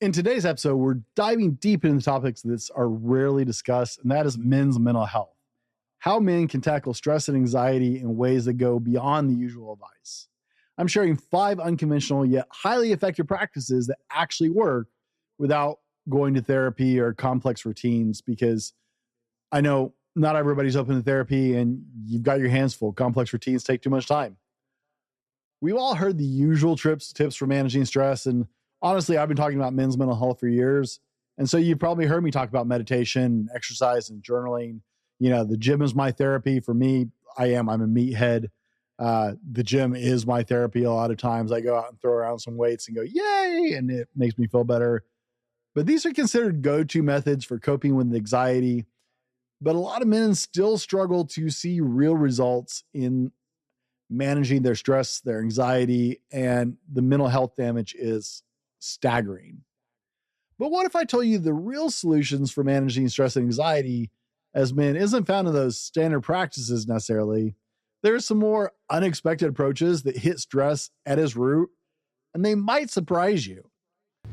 In today's episode, we're diving deep into topics that are rarely discussed, and that is men's mental health. How men can tackle stress and anxiety in ways that go beyond the usual advice. I'm sharing 5 unconventional yet highly effective practices that actually work without going to therapy or complex routines, because I know not everybody's open to therapy and you've got your hands full. Complex routines take too much time. We've all heard the usual tips for managing stress. And honestly, I've been talking about men's mental health for years. And so you've probably heard me talk about meditation, exercise, and journaling. You know, the gym is my therapy. For me, I'm a meathead. The gym is my therapy. A lot of times I go out and throw around some weights and go, yay, and it makes me feel better. But these are considered go-to methods for coping with anxiety. But a lot of men still struggle to see real results in managing their stress, their anxiety, and the mental health damage is staggering. But what if I told you the real solutions for managing stress and anxiety as men isn't found in those standard practices necessarily? There's some more unexpected approaches that hit stress at its root, and they might surprise you.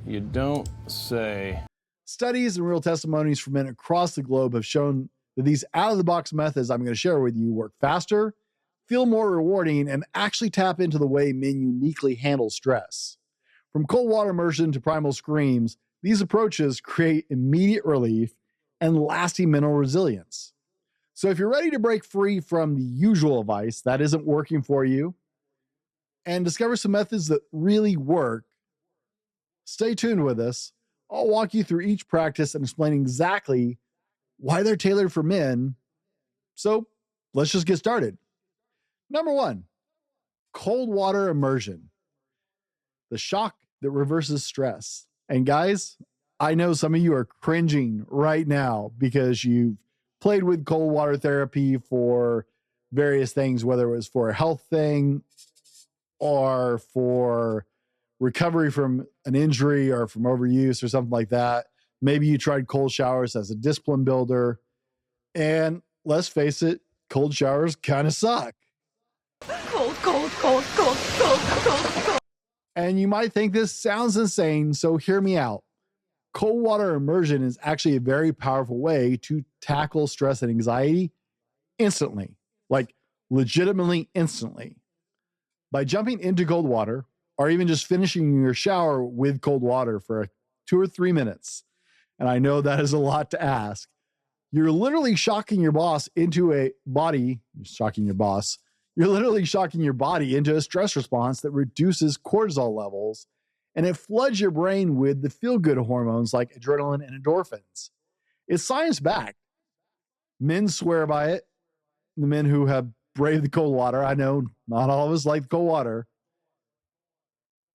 You don't say. Studies and real testimonies from men across the globe have shown that these out-of-the-box methods I'm going to share with you work faster, feel more rewarding, and actually tap into the way men uniquely handle stress. From cold water immersion to primal screams, these approaches create immediate relief and lasting mental resilience. So if you're ready to break free from the usual advice that isn't working for you and discover some methods that really work, stay tuned with us. I'll walk you through each practice and explain exactly why they're tailored for men. So let's just get started. Number 1, cold water immersion. The shock that reverses stress. And guys, I know some of you are cringing right now because you've played with cold water therapy for various things, whether it was for a health thing or for recovery from an injury or from overuse or something like that. Maybe you tried cold showers as a discipline builder. And let's face it, cold showers kind of suck. Cold. And you might think this sounds insane, so hear me out. Cold water immersion is actually a very powerful way to tackle stress and anxiety instantly, like legitimately instantly. By jumping into cold water, or even just finishing your shower with cold water for 2 or 3 minutes, and I know that is a lot to ask, you're literally shocking your boss into a body, you're literally shocking your body into a stress response that reduces cortisol levels, and it floods your brain with the feel-good hormones like adrenaline and endorphins. It's science-backed. Men swear by it. The men who have braved the cold water. I know not all of us like cold water.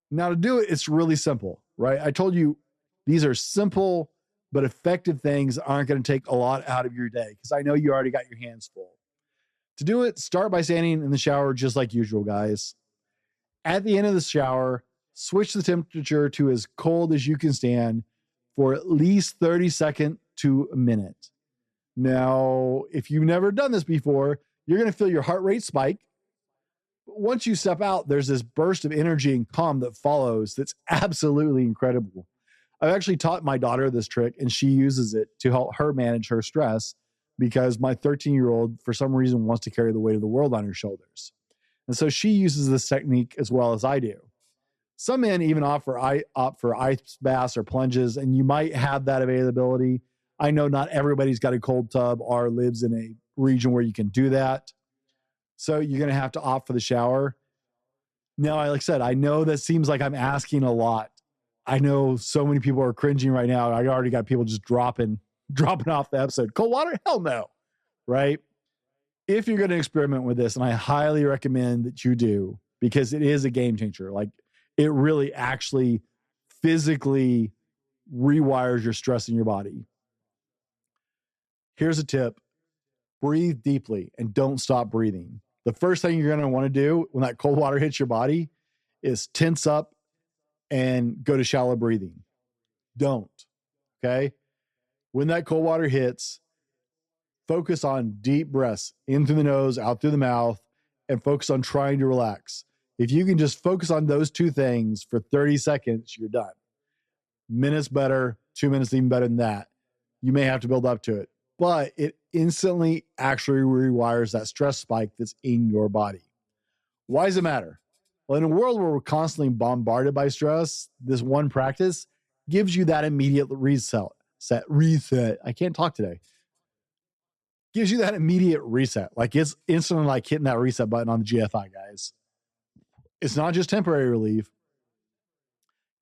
Now to do it, it's really simple, right? I told you these are simple but effective things that aren't going to take a lot out of your day because I know you already got your hands full. To do it, start by standing in the shower just like usual, guys. At the end of the shower, switch the temperature to as cold as you can stand for at least 30 seconds to a minute. Now, if you've never done this before, you're going to feel your heart rate spike. But once you step out, there's this burst of energy and calm that follows that's absolutely incredible. I've actually taught my daughter this trick, and she uses it to help her manage her stress because my 13-year-old, for some reason, wants to carry the weight of the world on her shoulders. And so she uses this technique as well as I do. Some men even opt for ice baths or plunges, and you might have that availability. I know not everybody's got a cold tub or lives in a region where you can do that. So you're going to have to opt for the shower. Now, like I said, I know that seems like I'm asking a lot. I know so many people are cringing right now. I already got people just dropping off the episode. Cold water? Hell no. Right? If you're going to experiment with this, and I highly recommend that you do, because it is a game changer. Like, it really actually physically rewires your stress in your body. Here's a tip. Breathe deeply and don't stop breathing. The first thing you're going to want to do when that cold water hits your body is tense up and go to shallow breathing. Don't. Okay? When that cold water hits, focus on deep breaths in through the nose, out through the mouth, and focus on trying to relax. If you can just focus on those 2 things for 30 seconds, you're done. minutes better, 2 minutes even better than that. You may have to build up to it, but it instantly actually rewires that stress spike that's in your body. Why does it matter? Well, in a world where we're constantly bombarded by stress, this one practice gives you that immediate reset. I can't talk today. Gives you that immediate reset. Like it's instantly like hitting that reset button on the GFI, guys. It's not just temporary relief.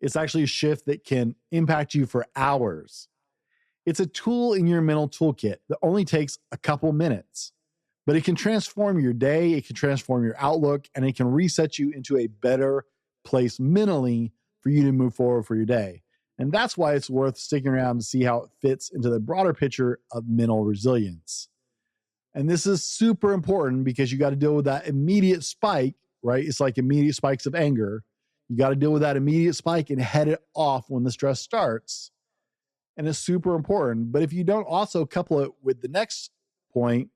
It's actually a shift that can impact you for hours. It's a tool in your mental toolkit that only takes a couple minutes, but it can transform your day, it can transform your outlook, and it can reset you into a better place mentally for you to move forward for your day. And that's why it's worth sticking around to see how it fits into the broader picture of mental resilience. And this is super important because you got to deal with that immediate spike, right? It's like immediate spikes of anger. You got to deal with that immediate spike and head it off when the stress starts. And it's super important. But if you don't also couple it with the next point,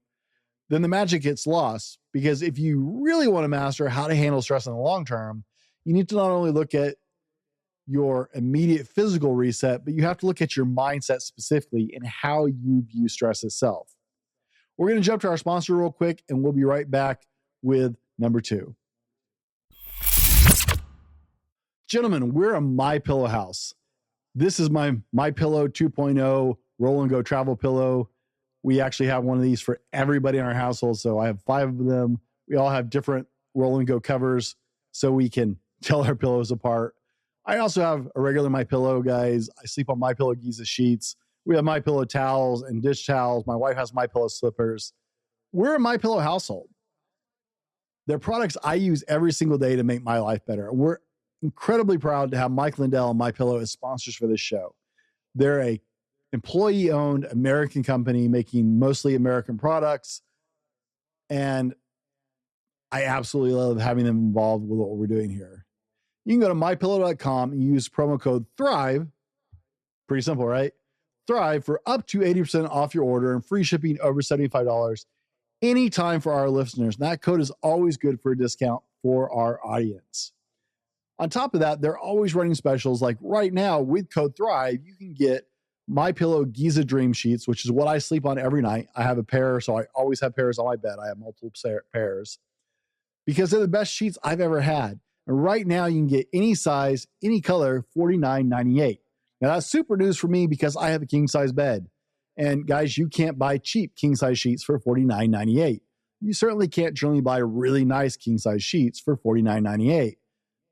then the magic gets lost. Because if you really want to master how to handle stress in the long term, you need to not only look at your immediate physical reset, but you have to look at your mindset specifically and how you view stress itself. We're going to jump to our sponsor real quick, and we'll be right back with number 2. Gentlemen, we're a MyPillow house. This is my MyPillow 2.0 roll and go travel pillow. We actually have one of these for everybody in our household. So I have 5 of them. We all have different roll and go covers so we can tell our pillows apart. I also have a regular MyPillow, guys. I sleep on MyPillow Giza sheets. We have MyPillow towels and dish towels. My wife has MyPillow slippers. We're a MyPillow household. They're products I use every single day to make my life better. And we're incredibly proud to have Mike Lindell and MyPillow as sponsors for this show. They're a employee-owned American company making mostly American products. And I absolutely love having them involved with what we're doing here. You can go to mypillow.com and use promo code THRIVE. Pretty simple, right? THRIVE for up to 80% off your order and free shipping over $75 anytime for our listeners. And that code is always good for a discount for our audience. On top of that, they're always running specials. Like right now with code THRIVE, you can get MyPillow Giza Dream Sheets, which is what I sleep on every night. I have a pair, so I always have pairs on my bed. I have multiple pairs because they're the best sheets I've ever had. And right now you can get any size, any color, $49.98. Now that's super news for me because I have a king size bed. And guys, you can't buy cheap king size sheets for $49.98. You certainly can't generally buy really nice king size sheets for $49.98.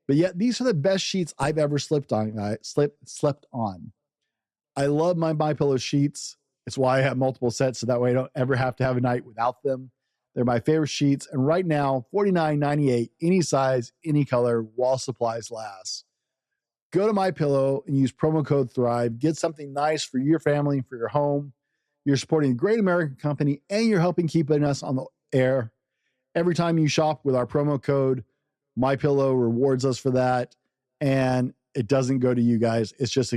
But yet these are the best sheets I've ever slept on. I love my MyPillow sheets. It's why I have multiple sets, so that way I don't ever have to have a night without them. They're my favorite sheets. And right now, $49.98, any size, any color, while supplies last. Go to MyPillow and use promo code THRIVE. Get something nice for your family, for your home. You're supporting a great American company, and you're helping keeping us on the air. Every time you shop with our promo code, MyPillow rewards us for that. And it doesn't go to you guys. It's just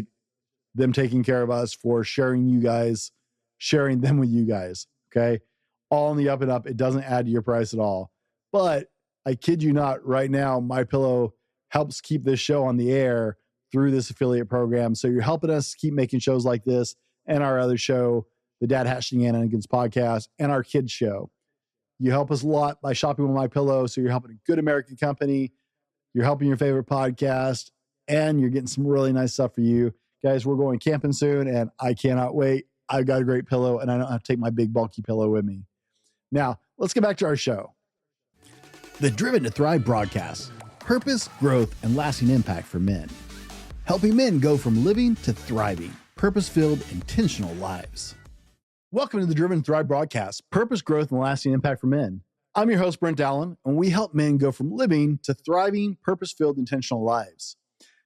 them taking care of us for sharing them with you guys. Okay. All on the up and up. It doesn't add to your price at all. But I kid you not, right now, MyPillow helps keep this show on the air through this affiliate program. So you're helping us keep making shows like this and our other show, the Dad Hat Shenanigans podcast, and our kids show. You help us a lot by shopping with MyPillow. So you're helping a good American company. You're helping your favorite podcast, and you're getting some really nice stuff for you. Guys, we're going camping soon, and I cannot wait. I've got a great pillow, and I don't have to take my big, bulky pillow with me. Now, let's get back to our show. The Driven to Thrive broadcast. Purpose, growth, and lasting impact for men. Helping men go from living to thriving. Purpose-filled, intentional lives. Welcome to the Driven to Thrive broadcast. Purpose, growth, and lasting impact for men. I'm your host, Brent Allen, and we help men go from living to thriving, purpose-filled, intentional lives.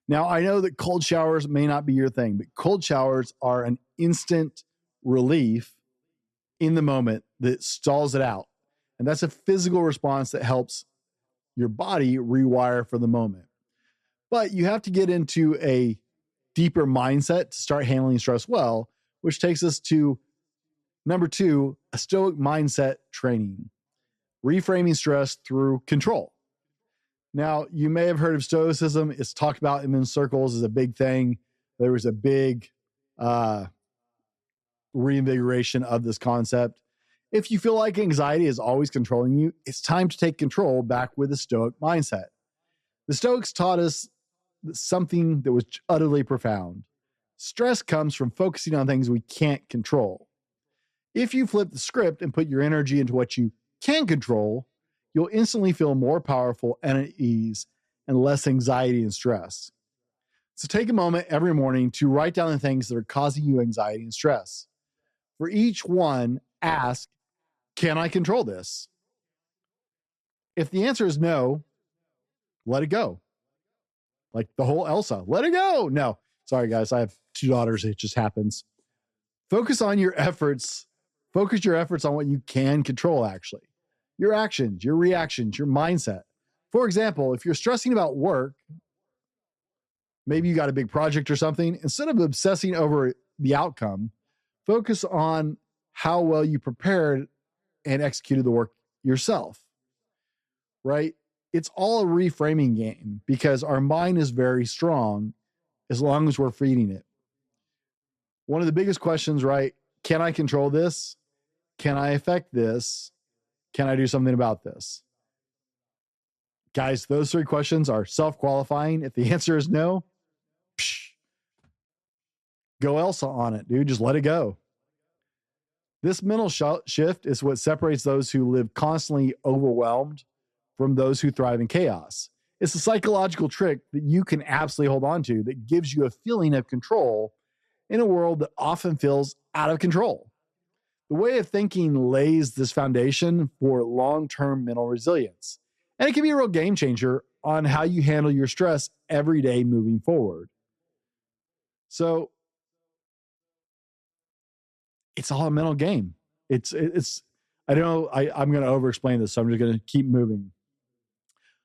Now, I know that cold showers may not be your thing, but cold showers are an instant relief in the moment that stalls it out. And that's a physical response that helps your body rewire for the moment. But you have to get into a deeper mindset to start handling stress well, which takes us to number 2, a Stoic mindset training, reframing stress through control. Now, you may have heard of Stoicism. It's talked about in men's circles as a big thing. there was a big reinvigoration of this concept. If you feel like anxiety is always controlling you, it's time to take control back with the Stoic mindset. The Stoics taught us something that was utterly profound. Stress comes from focusing on things we can't control. If you flip the script and put your energy into what you can control, you'll instantly feel more powerful and at ease and less anxiety and stress. So take a moment every morning to write down the things that are causing you anxiety and stress. For each one, ask, can I control this? If the answer is no, let it go. Like the whole Elsa, let it go. No, sorry guys, I have 2 daughters. It just happens. Focus your efforts on what you can control, actually. Your actions, your reactions, your mindset. For example, if you're stressing about work, maybe you got a big project or something, instead of obsessing over the outcome, focus on how well you prepared and executed the work yourself, right? It's all a reframing game because our mind is very strong as long as we're feeding it. One of the biggest questions, right? Can I control this? Can I affect this? Can I do something about this? Guys, those 3 questions are self-qualifying. If the answer is no, go Elsa on it, dude. Just let it go. This mental shift is what separates those who live constantly overwhelmed from those who thrive in chaos. It's a psychological trick that you can absolutely hold on to that gives you a feeling of control in a world that often feels out of control. The way of thinking lays this foundation for long-term mental resilience, and it can be a real game changer on how you handle your stress every day moving forward. So it's all a mental game. It's I don't know, I'm going to over explain this, so I'm just going to keep moving.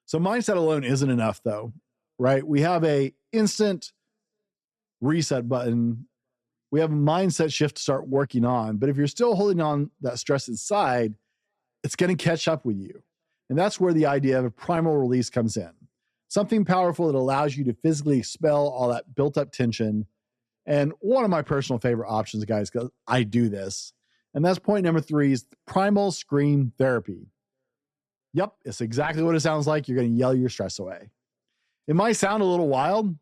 So mindset alone isn't enough though, right? We have a instant reset button. We have a mindset shift to start working on, but if you're still holding on that stress inside, it's going to catch up with you. And that's where the idea of a primal release comes in. Something powerful that allows you to physically expel all that built up tension. And one of my personal favorite options, guys, because I do this, and that's point number 3 is primal scream therapy. Yep, it's exactly what it sounds like. You're going to yell your stress away. It might sound a little wild,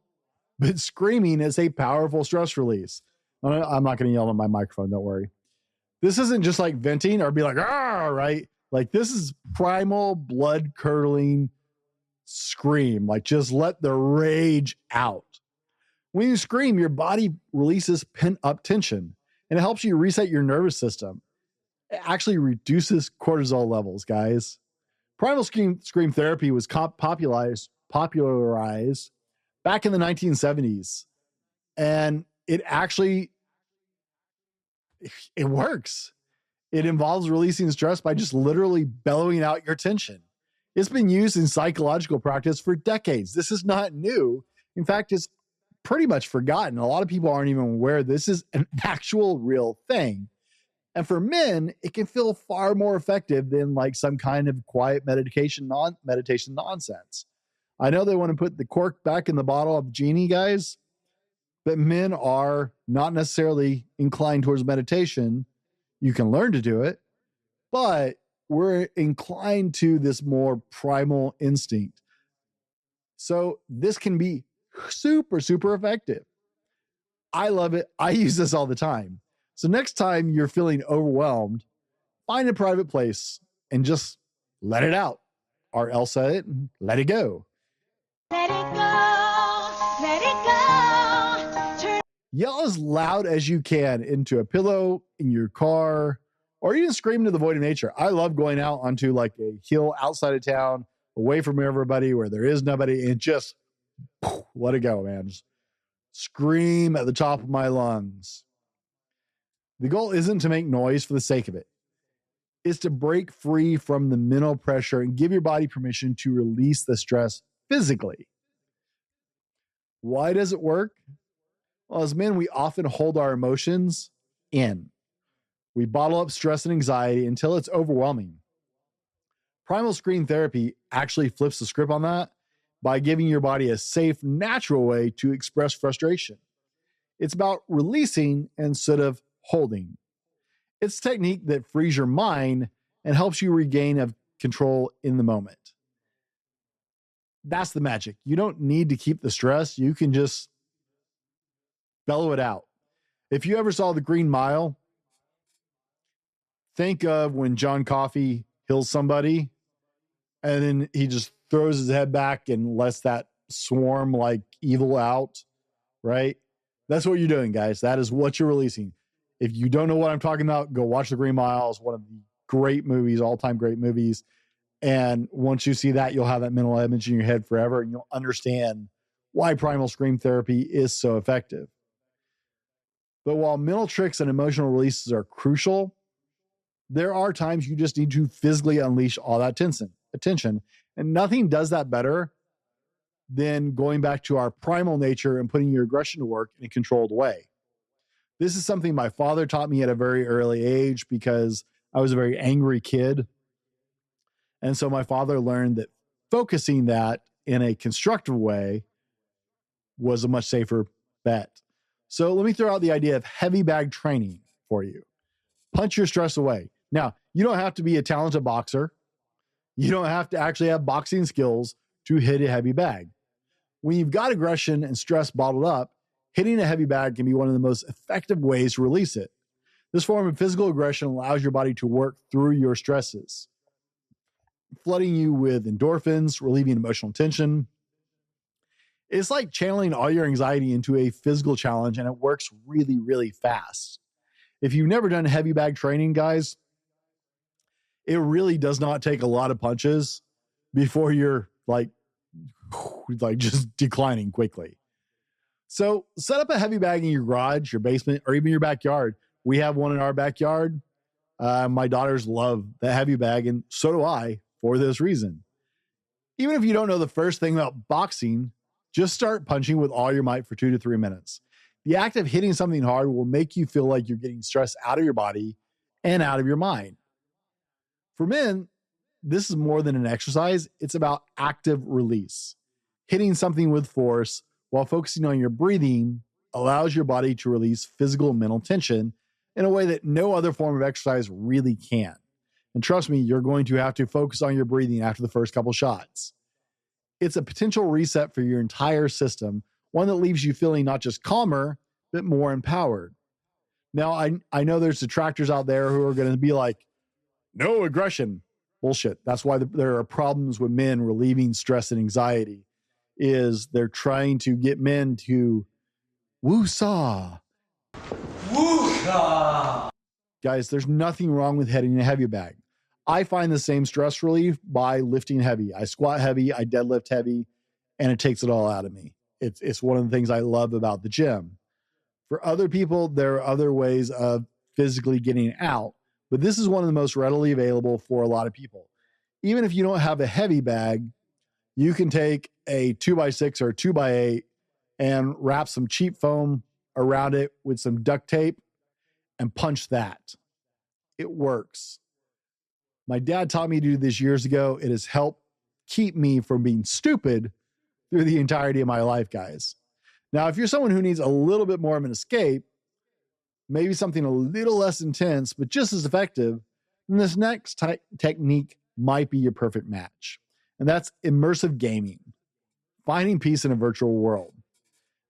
but screaming is a powerful stress release. I'm not going to yell on my microphone, don't worry. This isn't just like venting or be like, ah, right? Like this is primal, blood-curdling scream. Like just let the rage out. When you scream, your body releases pent-up tension, and it helps you reset your nervous system. It actually reduces cortisol levels, guys. Primal scream therapy was popularized back in the 1970s, and it works. It involves releasing stress by just literally bellowing out your tension. It's been used in psychological practice for decades. This is not new. In fact, it's pretty much forgotten. A lot of people aren't even aware this is an actual real thing. And for men, it can feel far more effective than like some kind of quiet meditation nonsense. I know they want to put the cork back in the bottle of the genie, guys, but men are not necessarily inclined towards meditation. You can learn to do it, but we're inclined to this more primal instinct. So this can be super, super effective. I love it. I use this all the time. So next time you're feeling overwhelmed, find a private place and just let it out. Or Elsa it and let it go. Let it go. Let it go. Yell as loud as you can into a pillow, in your car, or even scream into the void of nature. I love going out onto like a hill outside of town, away from everybody where there is nobody, and just let it go, man. Just scream at the top of my lungs. The goal isn't to make noise for the sake of it. It's to break free from the mental pressure and give your body permission to release the stress physically. Why does it work? Well, as men, we often hold our emotions in. We bottle up stress and anxiety until it's overwhelming. Primal scream therapy actually flips the script on that by giving your body a safe, natural way to express frustration. It's about releasing instead of holding. It's a technique that frees your mind and helps you regain of control in the moment. That's the magic. You don't need to keep the stress. You can just bellow it out. If you ever saw The Green Mile, think of when John Coffey kills somebody and then he just throws his head back and lets that swarm like evil out, right? That's what you're doing, guys. That is what you're releasing. If you don't know what I'm talking about, go watch The Green Mile. It's one of the great movies, all-time great movies. And once you see that, you'll have that mental image in your head forever, and you'll understand why primal scream therapy is so effective. But while mental tricks and emotional releases are crucial, there are times you just need to physically unleash all that attention. And nothing does that better than going back to our primal nature and putting your aggression to work in a controlled way. This is something my father taught me at a very early age because I was a very angry kid. And so my father learned that focusing that in a constructive way was a much safer bet. So let me throw out the idea of heavy bag training for you. Punch your stress away. Now, you don't have to be a talented boxer. You don't have to actually have boxing skills to hit a heavy bag. When you've got aggression and stress bottled up, hitting a heavy bag can be one of the most effective ways to release it. This form of physical aggression allows your body to work through your stresses, flooding you with endorphins, relieving emotional tension. It's like channeling all your anxiety into a physical challenge, and it works really, really fast. If you've never done heavy bag training, guys, it really does not take a lot of punches before you're like just declining quickly. So set up a heavy bag in your garage, your basement, or even your backyard. We have one in our backyard. My daughters love the heavy bag, and so do I for this reason. Even if you don't know the first thing about boxing, just start punching with all your might for 2 to 3 minutes. The act of hitting something hard will make you feel like you're getting stress out of your body and out of your mind. For men, this is more than an exercise. It's about active release. Hitting something with force while focusing on your breathing allows your body to release physical and mental tension in a way that no other form of exercise really can. And trust me, you're going to have to focus on your breathing after the first couple shots. It's a potential reset for your entire system, one that leaves you feeling not just calmer, but more empowered. Now, I know there's detractors out there who are going to be like, no aggression. Bullshit. That's why there are problems with men relieving stress and anxiety, is they're trying to get men to woo-saw. Woo-saw. Guys, there's nothing wrong with hitting a heavy bag. I find the same stress relief by lifting heavy. I squat heavy, I deadlift heavy, and it takes it all out of me. It's one of the things I love about the gym. For other people, there are other ways of physically getting out, but this is one of the most readily available for a lot of people. Even if you don't have a heavy bag, you can take a 2x6 or a 2x8 and wrap some cheap foam around it with some duct tape and punch that. It works. My dad taught me to do this years ago. It has helped keep me from being stupid through the entirety of my life, guys. Now, if you're someone who needs a little bit more of an escape, maybe something a little less intense, but just as effective, then this next technique might be your perfect match. And that's immersive gaming, finding peace in a virtual world.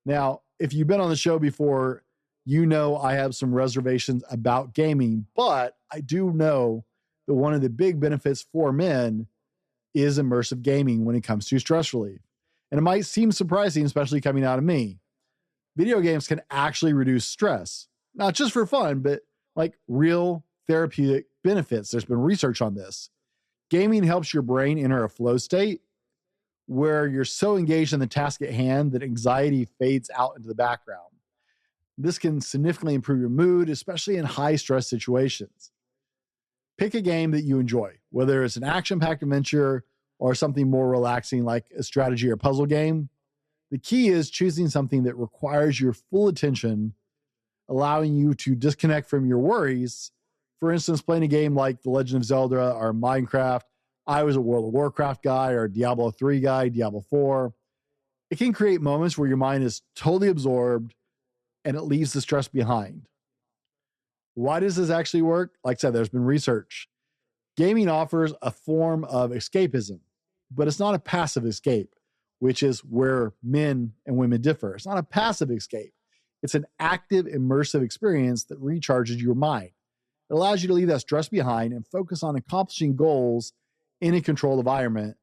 Now, if you've been on the show before, you know I have some reservations about gaming, but I do know that one of the big benefits for men is immersive gaming when it comes to stress relief. And it might seem surprising, especially coming out of me. Video games can actually reduce stress, not just for fun, but like real therapeutic benefits. There's been research on this. Gaming helps your brain enter a flow state where you're so engaged in the task at hand that anxiety fades out into the background. This can significantly improve your mood, especially in high stress situations. Pick a game that you enjoy, whether it's an action-packed adventure or something more relaxing like a strategy or puzzle game. The key is choosing something that requires your full attention, allowing you to disconnect from your worries. For instance, playing a game like The Legend of Zelda or Minecraft. I was a World of Warcraft guy or Diablo 3 guy, Diablo 4. It can create moments where your mind is totally absorbed and it leaves the stress behind. Why does this actually work? Like I said, there's been research. Gaming offers a form of escapism, but it's not a passive escape, which is where men and women differ. It's not a passive escape. It's an active, immersive experience that recharges your mind. It allows you to leave that stress behind and focus on accomplishing goals in a controlled environment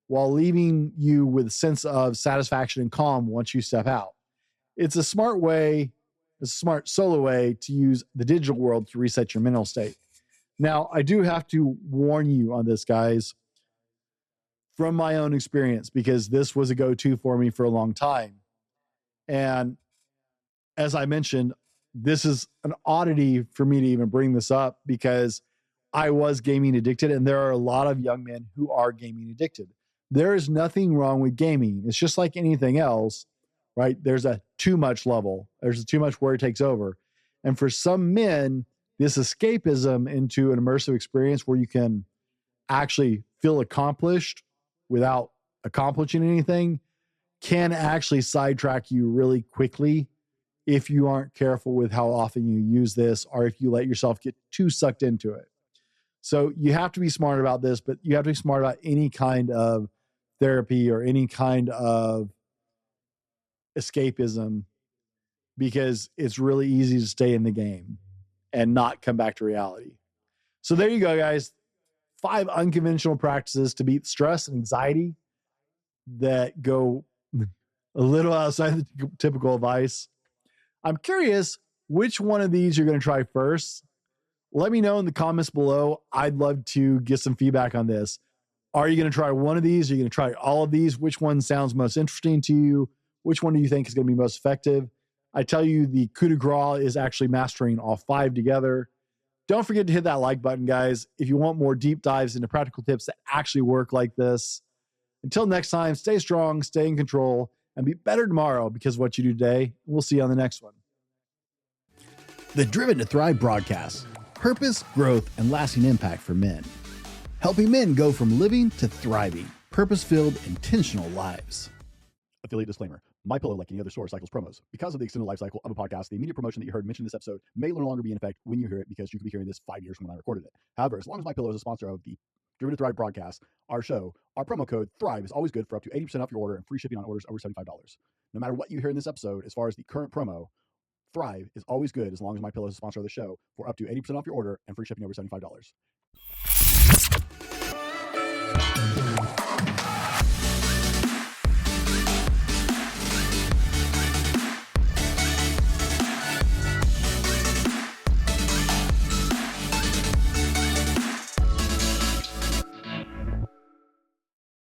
while leaving you with a sense of satisfaction and calm once you step out. It's a smart way, a smart solo way to use the digital world to reset your mental state. Now, I do have to warn you on this, guys, from my own experience, because this was a go-to for me for a long time. And as I mentioned, this is an oddity for me to even bring this up because I was gaming addicted, and there are a lot of young men who are gaming addicted. There is nothing wrong with gaming. It's just like anything else, right? There's a too much level. There's a too much where it takes over. And for some men, this escapism into an immersive experience where you can actually feel accomplished without accomplishing anything can actually sidetrack you really quickly if you aren't careful with how often you use this, or if you let yourself get too sucked into it. So you have to be smart about this, but you have to be smart about any kind of therapy or any kind of escapism, because it's really easy to stay in the game and not come back to reality. So there you go, guys. 5 unconventional practices to beat stress and anxiety that go a little outside the typical advice. I'm curious which one of these you're going to try first. Let me know in the comments below. I'd love to get some feedback on this. Are you going to try one of these? Are you going to try all of these? Which one sounds most interesting to you? Which one do you think is going to be most effective? I tell you, the coup de grace is actually mastering all 5 together. Don't forget to hit that like button, guys, if you want more deep dives into practical tips that actually work like this. Until next time, stay strong, stay in control, and be better tomorrow because of what you do today. We'll see you on the next one. The Driven to Thrive broadcast. Purpose, growth, and lasting impact for men. Helping men go from living to thriving, purpose-filled, intentional lives. Affiliate disclaimer. MyPillow, like any other source, cycles promos. Because of the extended life cycle of a podcast, the immediate promotion that you heard mentioned in this episode may no longer be in effect when you hear it, because you could be hearing this 5 years from when I recorded it. However, as long as MyPillow is a sponsor of the Driven to Thrive broadcast, our show, our promo code THRIVE is always good for up to 80% off your order and free shipping on orders over $75. No matter what you hear in this episode, as far as the current promo, Thrive is always good as long as MyPillow is a sponsor of the show for up to 80% off your order and free shipping over $75.